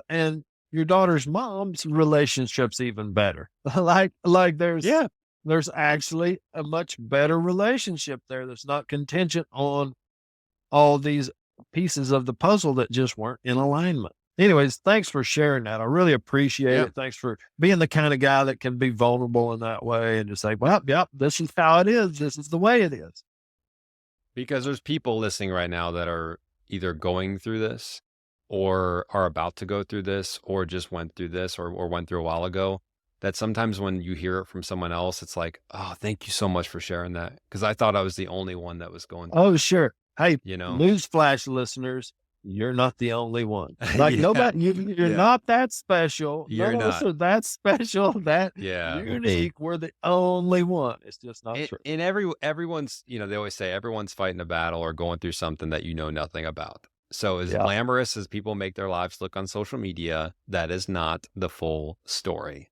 and your daughter's mom's relationship's even better. like there's actually a much better relationship there that's not contingent on all these pieces of the puzzle that just weren't in alignment. Anyways, thanks for sharing that. I really appreciate it. Thanks for being the kind of guy that can be vulnerable in that way and just say, well, yep, this is how it is. This is the way it is. Because there's people listening right now that are either going through this or are about to go through this or just went through this or went through a while ago, that sometimes when you hear it from someone else, it's like, oh, thank you so much for sharing that. Because I thought I was the only one that was going through. Oh, sure. Hey, newsflash listeners, you're not the only one. Like nobody, you're not that special. You're None of us are that special, that unique. We're the only one. It's just not true. And everyone's, they always say everyone's fighting a battle or going through something that you know nothing about. So as glamorous as people make their lives look on social media, that is not the full story.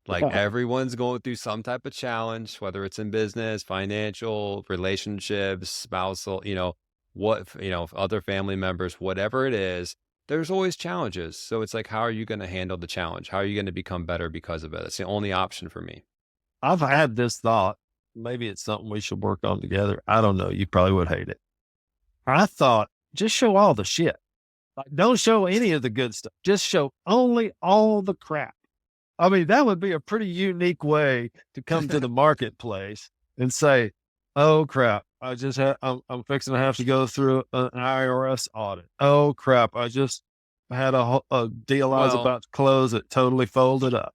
Like everyone's going through some type of challenge, whether it's in business, financial, relationships, spousal, other family members, whatever it is, there's always challenges. So it's like, how are you going to handle the challenge? How are you going to become better because of it? It's the only option for me. I've had this thought. Maybe it's something we should work on together. I don't know. You probably would hate it. I thought, just show all the shit. Like, don't show any of the good stuff. Just show only all the crap. I mean, that would be a pretty unique way to come to the marketplace and say, oh crap, I'm fixing to have to go through an IRS audit. Oh crap, I just had a deal I was about to close that totally folded up,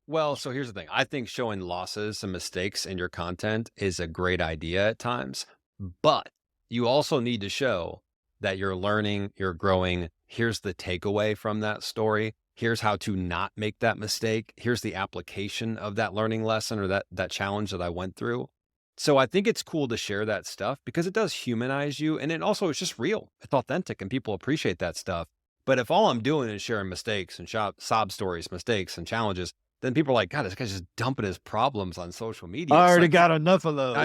Well, so here's the thing. I think showing losses and mistakes in your content is a great idea at times, but you also need to show that you're learning, you're growing. Here's the takeaway from that story. Here's how to not make that mistake. Here's the application of that learning lesson or that challenge that I went through. So I think it's cool to share that stuff because it does humanize you. And it also, it's just real. It's authentic and people appreciate that stuff. But if all I'm doing is sharing mistakes and sob stories, mistakes and challenges, then people are like, God, this guy's just dumping his problems on social media. I already got enough of those.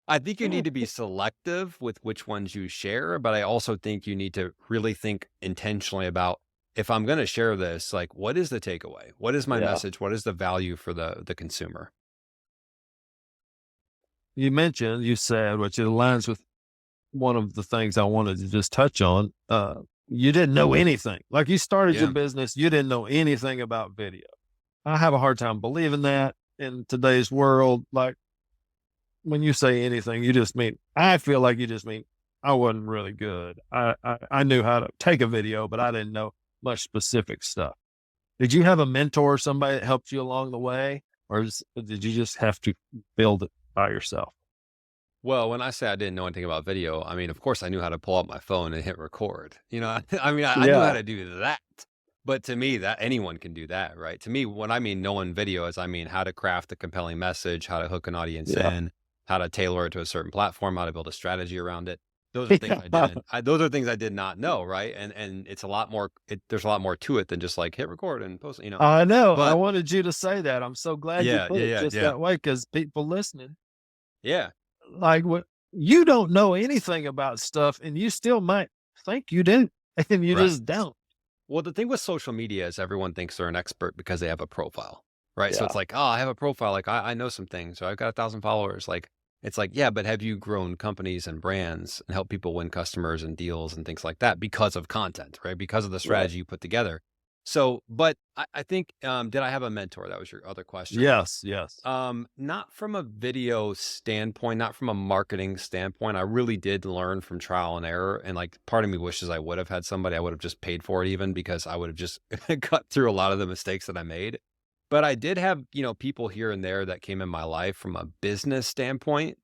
I think you need to be selective with which ones you share, but I also think you need to really think intentionally about, if I'm going to share this, like, what is the takeaway? What is my message? What is the value for the consumer? You said, which it aligns with one of the things I wanted to just touch on. You didn't know anything. Like, you started your business, you didn't know anything about video. I have a hard time believing that in today's world. Like, when you say anything, I feel like you just mean, I wasn't really good. I knew how to take a video, but I didn't know much specific stuff. Did you have a mentor or somebody that helped you along the way, or did you just have to build it by yourself? Well, when I say I didn't know anything about video, I mean, of course I knew how to pull up my phone and hit record. I knew how to do that. But to me, that anyone can do that, right? To me, when I mean knowing video is, I mean how to craft a compelling message, how to hook an audience in, how to tailor it to a certain platform, how to build a strategy around it. Those are things I didn't. Those are things I did not know, right? And it's a lot more. There's a lot more to it than just like hit record and post. I know. But I wanted you to say that. I'm so glad you put it just that way, because people listening, like, what, you don't know anything about stuff, and you still might think you do, and you just don't. Well, the thing with social media is everyone thinks they're an expert because they have a profile, right? So it's like, oh, I have a profile. Like, I know some things. So I've got 1,000 followers. Like, It's like, yeah, but have you grown companies and brands and helped people win customers and deals and things like that because of content, right? Because of the Right. strategy you put together. So, but I think, did I have a mentor? That was your other question. Yes. Yes. Not from a video standpoint, not from a marketing standpoint. I really did learn from trial and error. And like part of me wishes I would have had somebody, I would have just paid for it even because I would have just cut through a lot of the mistakes that I made. But I did have, people here and there that came in my life from a business standpoint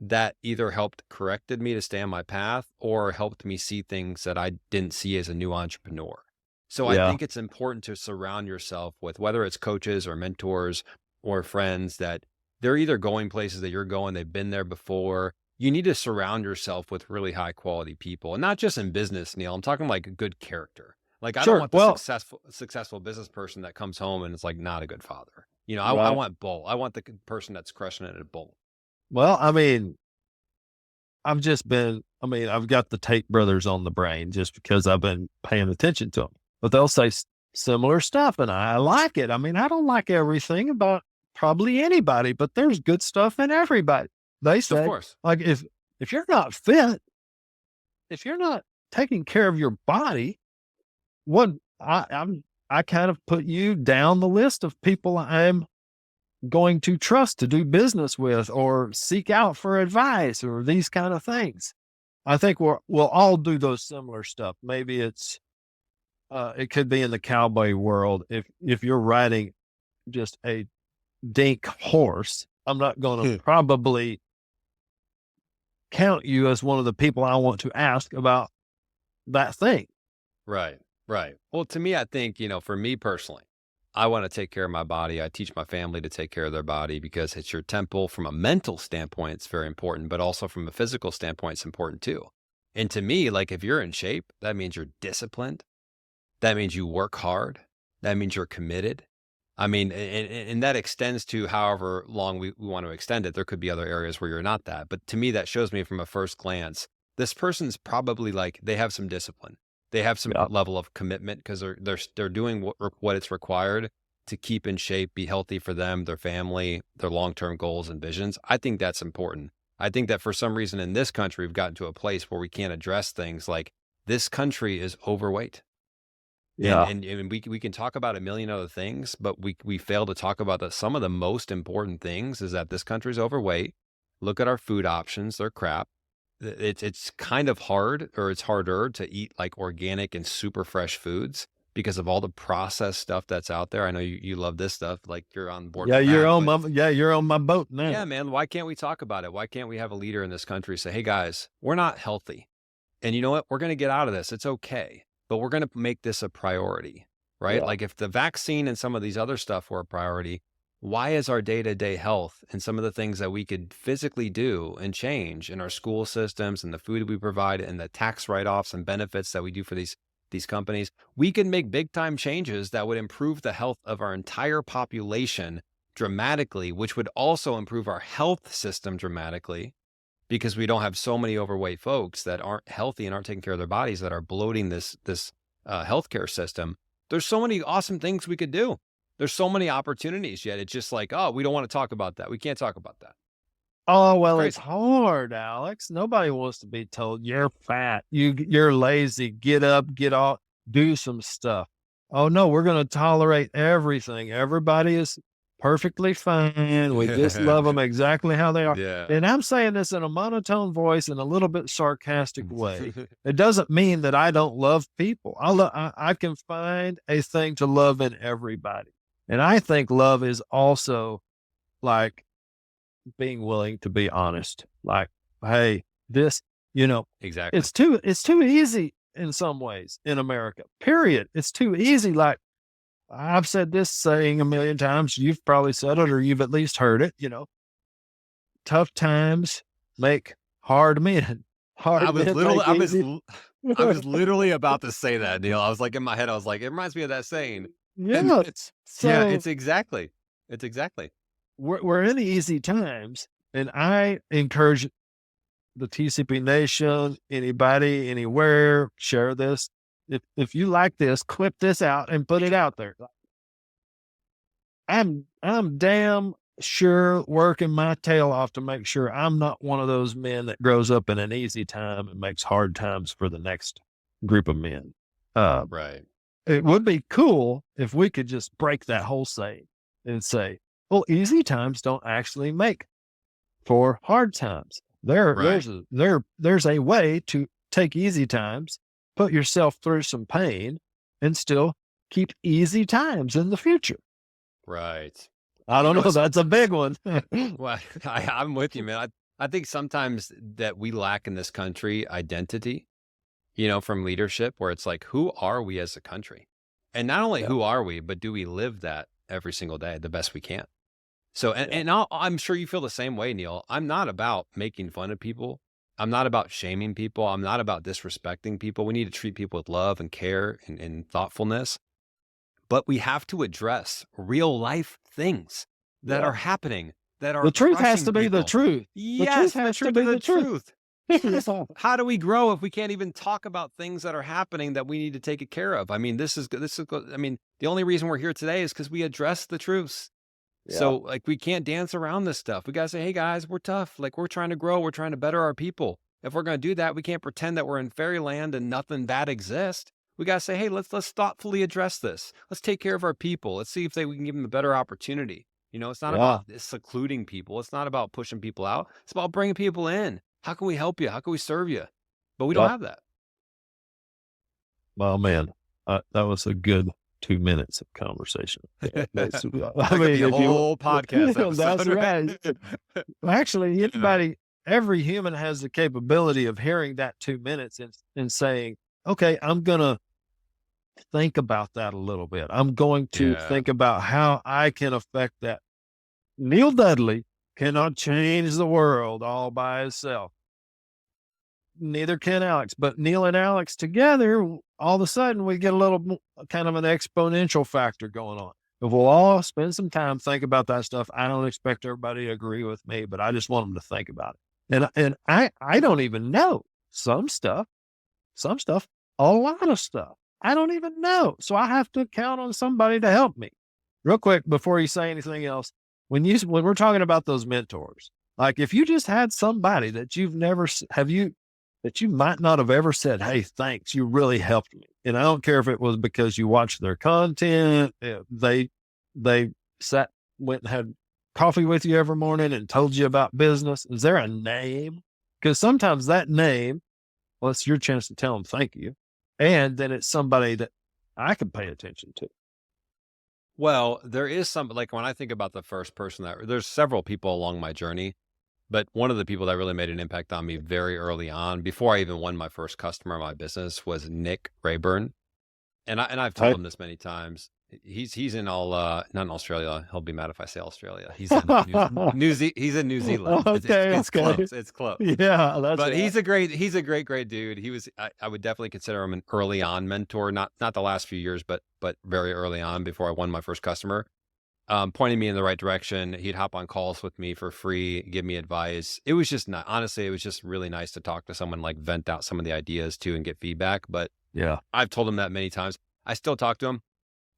that either helped corrected me to stay on my path or helped me see things that I didn't see as a new entrepreneur. So I Yeah. think it's important to surround yourself with, whether it's coaches or mentors or friends, that they're either going places that you're going, they've been there before. You need to surround yourself with really high quality people, and not just in business, Neil. I'm talking like a good character. Like, I don't Sure. want the Well, successful business person that comes home and is like not a good father. I right. want both. I want the person that's crushing it at both. Well, I mean, I've got the Tate brothers on the brain just because I've been paying attention to them, but they'll say similar stuff. And I like it. I mean, I don't like everything about probably anybody, but there's good stuff in everybody. They Of say, course. like, if you're not fit, if you're not taking care of your body, what I kind of put you down the list of people I'm going to trust to do business with or seek out for advice or these kind of things. I think we'll all do those similar stuff. Maybe it could be in the cowboy world. If you're riding just a dink horse, I'm not going to probably count you as one of the people I want to ask about that thing. Right, right. Well, to me, I think, for me personally, I want to take care of my body. I teach my family to take care of their body because it's your temple. From a mental standpoint, it's very important, but also from a physical standpoint, it's important too. And to me, like, if you're in shape, that means you're disciplined. That means you work hard. That means you're committed. I mean, and that extends to however long we want to extend it. There could be other areas where you're not that. But to me, that shows me from a first glance, this person's probably like, they have some discipline. They have some Yeah. level of commitment because they're doing what it's required to keep in shape, be healthy for them, their family, their long-term goals and visions. I think that's important. I think that for some reason in this country, we've gotten to a place where we can't address things like, this country is overweight. And Yeah. and we can talk about a million other things, but we fail to talk about that some of the most important things is that this country's overweight. Look at our food options, they're crap. It's kind of hard, or it's harder to eat like organic and super fresh foods because of all the processed stuff that's out there. I know you love this stuff, like you're on board Yeah. with that, but You're on my boat now. yeah, man, why can't we talk about it? Why can't we have a leader in this country say, hey guys, we're not healthy. And you know what? We're going to get out of this. It's okay. But we're going to make this a priority, right? Yeah. Like if the vaccine and some of these other stuff were a priority, why is our day-to-day health and some of the things that we could physically do and change in our school systems and the food we provide and the tax write-offs and benefits that we do for these companies, we can make big time changes that would improve the health of our entire population dramatically, which would also improve our health system dramatically, because we don't have so many overweight folks that aren't healthy and aren't taking care of their bodies, that are bloating this healthcare system. There's so many awesome things we could do. There's so many opportunities, yet it's just like, oh, we don't want to talk about that. We can't talk about that. Oh, It's well, it's crazy. hard, Alex. Nobody wants to be told you're fat. You're lazy. Get up, get off, do some stuff. Oh no, we're going to tolerate everything. Everybody is perfectly fine. We just love them exactly how they are. Yeah. And I'm saying this in a monotone voice and a little bit sarcastic way. It doesn't mean that I don't love people. I can find a thing to love in everybody. And I think love is also like being willing to be honest. Like, hey, this, you know, Exactly. it's too easy in some ways in America. Period. It's too easy. Like I've said this saying a million times. You've probably said it or you've at least heard it, tough times make hard men. I Hard was men literally, make easy. I was literally about to say that, Neil. I was like in my head, I was like, it reminds me of that saying. And Yes. yeah, So it's exactly. we're in easy times. And I encourage the TCP Nation, anybody, anywhere, share this. If you like this, clip this out and put it out there. I'm damn sure working my tail off to make sure I'm not one of those men that grows up in an easy time and makes hard times for the next group of men. Uh, Right. it would be cool if we could just break that whole saying and say, well, easy times don't actually make for hard times. Right. There's a way to take easy times, put yourself through some pain, and still keep easy times in the future. Right. I don't know. It's That's a big one. well, I'm with you, man. I think sometimes that we lack in this country identity, from leadership, where it's like, who are we as a country? And not only Yeah, who are we, but do we live that every single day the best we can? So, yeah. I'm sure you feel the same way, Neil. I'm not about making fun of people. I'm not about shaming people. I'm not about disrespecting people. We need to treat people with love and care and thoughtfulness. But we have to address real life things that Yeah. are happening, that are The truth has crushing to be the people. truth. The truth Yes, the has to truth be is the the truth. truth. Yes. Yeah. How do we grow if we can't even talk about things that are happening that we need to take care of? I mean, I mean, the only reason we're here today is because we address the truths. Yeah. So, like, we can't dance around this stuff. We got to say, hey, guys, we're tough. Like, we're trying to grow. We're trying to better our people. If we're going to do that, we can't pretend that we're in fairyland and nothing bad exists. We got to say, hey, let's thoughtfully address this. Let's take care of our people. Let's see if we can give them a better opportunity. It's not Yeah. about secluding people. It's not about pushing people out. It's about bringing people in. How can we help you? How can we serve you? But we don't Yeah. have that. Well, man, that was a good 2 minutes of conversation. Yeah, That I could mean, be a if you, whole podcast episode. that's right. Actually, every human has the capability of hearing that 2 minutes and saying, okay, I'm going to think about that a little bit. I'm going to Yeah. think about how I can affect that. Neil Dudley cannot change the world all by himself. Neither can Alex, but Neil and Alex together, all of a sudden we get a little kind of an exponential factor going on. If we'll all spend some time, think about that stuff. I don't expect everybody to agree with me, but I just want them to think about it. And I don't even know some stuff, a lot of stuff. I don't even know. So I have to count on somebody to help me. Real quick, before you say anything else, when we're talking about those mentors, like if you just had somebody that you've never, that you might not have ever said, hey, thanks, you really helped me. And I don't care if it was because you watched their content, they went and had coffee with you every morning and told you about business. Is there a name? Because sometimes that name, well, it's your chance to tell them thank you. And then it's somebody that I can pay attention to. Well, there is some, like when I think about the first person there's several people along my journey, but one of the people that really made an impact on me very early on, before I even won my first customer in my business, was Nick Rayburn. And I've told Right? him this many times. He's in not in Australia. He'll be mad if I say Australia. He's in he's in New Zealand. It's Okay. close. It's close. Yeah, that's But right. he's a great dude. I would definitely consider him an early on mentor, not the last few years, but very early on before I won my first customer. Pointing me in the right direction. He'd hop on calls with me for free, give me advice. It was just honestly, it was just really nice to talk to someone, like vent out some of the ideas too and get feedback. But Yeah. I've told him that many times. I still talk to him,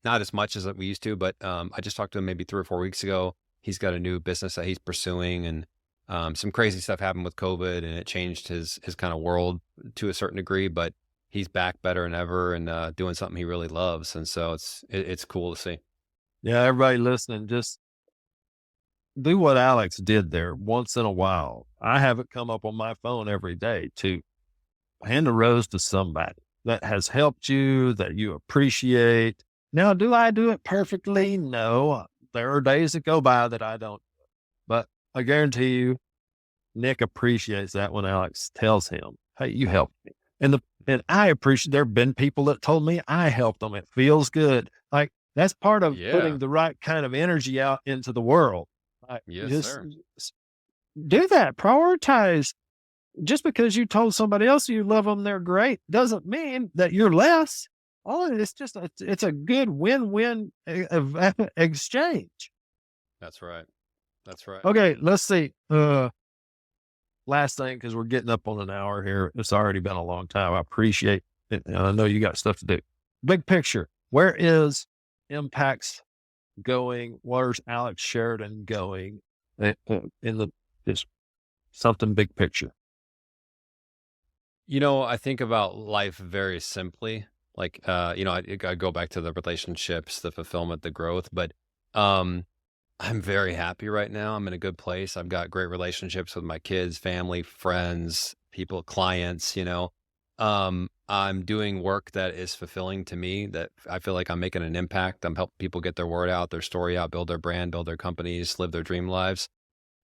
not as much as we used to, but I just talked to him maybe 3 or 4 weeks ago. He's got a new business that he's pursuing, and some crazy stuff happened with COVID, and it changed his kind of world to a certain degree. But he's back better than ever and doing something he really loves, and so it's cool to see. Yeah. Everybody listening, just do what Alex did there once in a while. I have it come up on my phone every day to hand a rose to somebody that has helped you, that you appreciate. Now, do I do it perfectly? No. There are days that go by that I don't, but I guarantee you, Nick appreciates that when Alex tells him, hey, you helped me. And I appreciate, there have been people that told me I helped them. It feels good. Like that's part of Yeah. putting the right kind of energy out into the world. Like, Yes, sir. do that. Prioritize. Just because you told somebody else you love them, they're great, doesn't mean that you're less. All it's just, it's a good win-win exchange. That's right. That's right. Okay. Let's see. Last thing, because we're getting up on an hour here. It's already been a long time. I appreciate it. And I know you got stuff to do. Big picture. Where is Impact's going? Where's Alex Sheridan going in the this something big picture? I think about life very simply. Like, I go back to the relationships, the fulfillment, the growth, but um, I'm very happy right now. I'm in a good place. I've got great relationships with my kids, family, friends, people, clients. I'm doing work that is fulfilling to me, that I feel like I'm making an impact. I'm helping people get their word out, their story out, build their brand, build their companies, live their dream lives.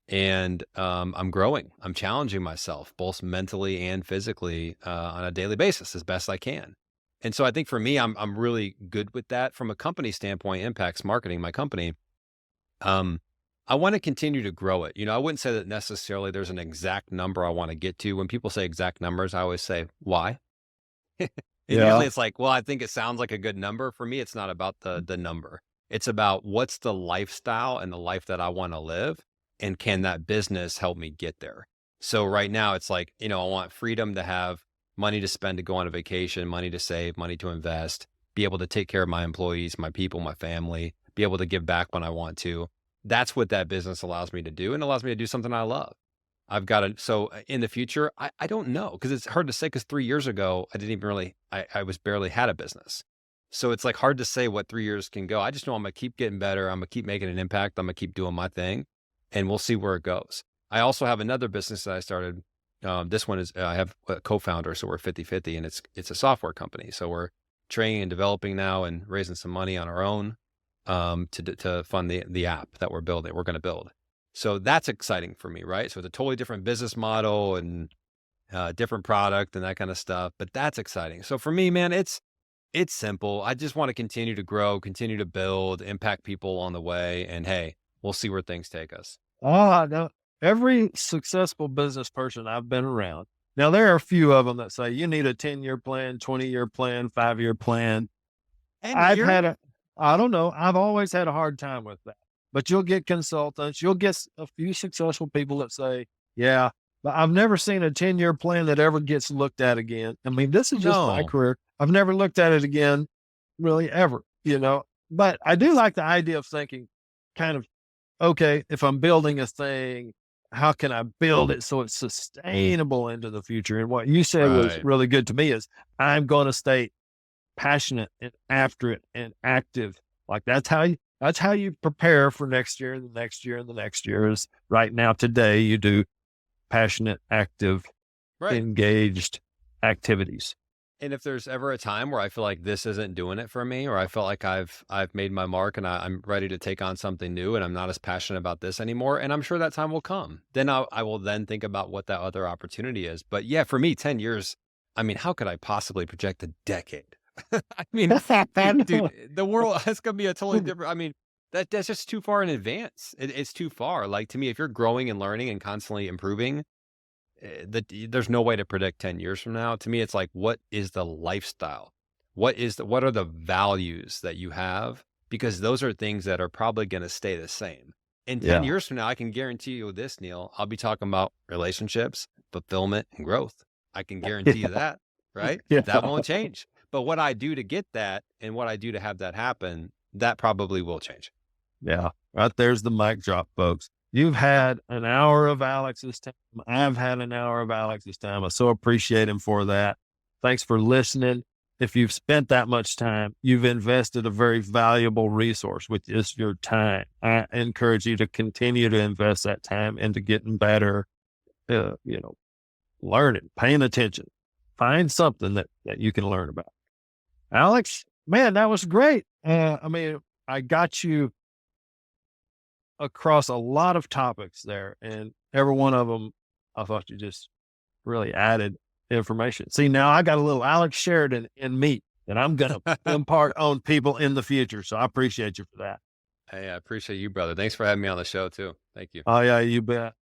And I'm growing. I'm challenging myself both mentally and physically on a daily basis as best I can. And so I think for me, I'm really good with that. From a company standpoint, Impacts Marketing, my company, um, I want to continue to grow it. I wouldn't say that necessarily there's an exact number I want to get to. When people say exact numbers, I always say, why? And usually Yeah. it's like, well, I think it sounds like a good number. For me, it's not about the number. It's about what's the lifestyle and the life that I want to live, and can that business help me get there? So right now it's like, I want freedom to have money to spend to go on a vacation, money to save, money to invest, be able to take care of my employees, my people, my family, be able to give back when I want to. That's what that business allows me to do, and allows me to do something I love. I've got to, so in the future, I don't know, because it's hard to say, because 3 years ago, I didn't even really, I was barely had a business. So it's like hard to say what 3 years can go. I just know I'm going to keep getting better. I'm going to keep making an impact. I'm going to keep doing my thing, and we'll see where it goes. I also have another business that I started. This one is, I have a co-founder, so we're 50-50, and it's a software company. So we're training and developing now and raising some money on our own to fund the app that we're going to build. So that's exciting for me, right? So it's a totally different business model and different product and that kind of stuff, but that's exciting. So for me, man, it's simple. I just want to continue to grow, continue to build, impact people on the way, and hey, we'll see where things take us. Oh, no. Every successful business person I've been around. Now, there are a few of them that say you need a 10-year plan, 20-year plan, 5-year plan. And I've year? had a, I don't know. I've always had a hard time with that. But you'll get consultants, you'll get a few successful people that say, yeah, but I've never seen a 10-year plan that ever gets looked at again. I mean, this is just my No, career. I've never looked at it again, really, ever. But I do like the idea of thinking kind of, okay, if I'm building a thing, how can I build it so it's sustainable into the future? And what you said was right. really good to me is I'm going to stay passionate and after it and active. Like that's how you prepare for next year and the next year and the next year is right now today you do passionate, active, Right. engaged activities. And if there's ever a time where I feel like this isn't doing it for me, or I feel like I've made my mark and I'm ready to take on something new, and I'm not as passionate about this anymore, and I'm sure that time will come, then I will then think about what that other opportunity is. But yeah, for me, 10 years, I mean, how could I possibly project a decade? I mean, dude, the world is going to be a totally different. I mean, that's just too far in advance. It's too far. Like, to me, if you're growing and learning and constantly improving, there's no way to predict 10 years from now. To me, it's like, what is the lifestyle? What are the values that you have? Because those are things that are probably going to stay the same. In 10 Yeah. years from now, I can guarantee you this, Neil, I'll be talking about relationships, fulfillment, and growth. I can guarantee you that, right? Yeah. That won't change. But what I do to get that, and what I do to have that happen, that probably will change. Yeah. Right there's the mic drop, folks. You've had an hour of Alex's time. I've had an hour of Alex's time. I so appreciate him for that. Thanks for listening. If you've spent that much time, you've invested a very valuable resource, which is your time. I encourage you to continue to invest that time into getting better, uh, you know, learning, paying attention. Find something that you can learn about. Alex, man, that was great. I mean, I got you across a lot of topics there, and every one of them, I thought you just really added information. See, now I got a little Alex Sheridan in me that I'm going to impart on people in the future. So I appreciate you for that. Hey, I appreciate you, brother. Thanks for having me on the show too. Thank you. Oh, yeah, you bet.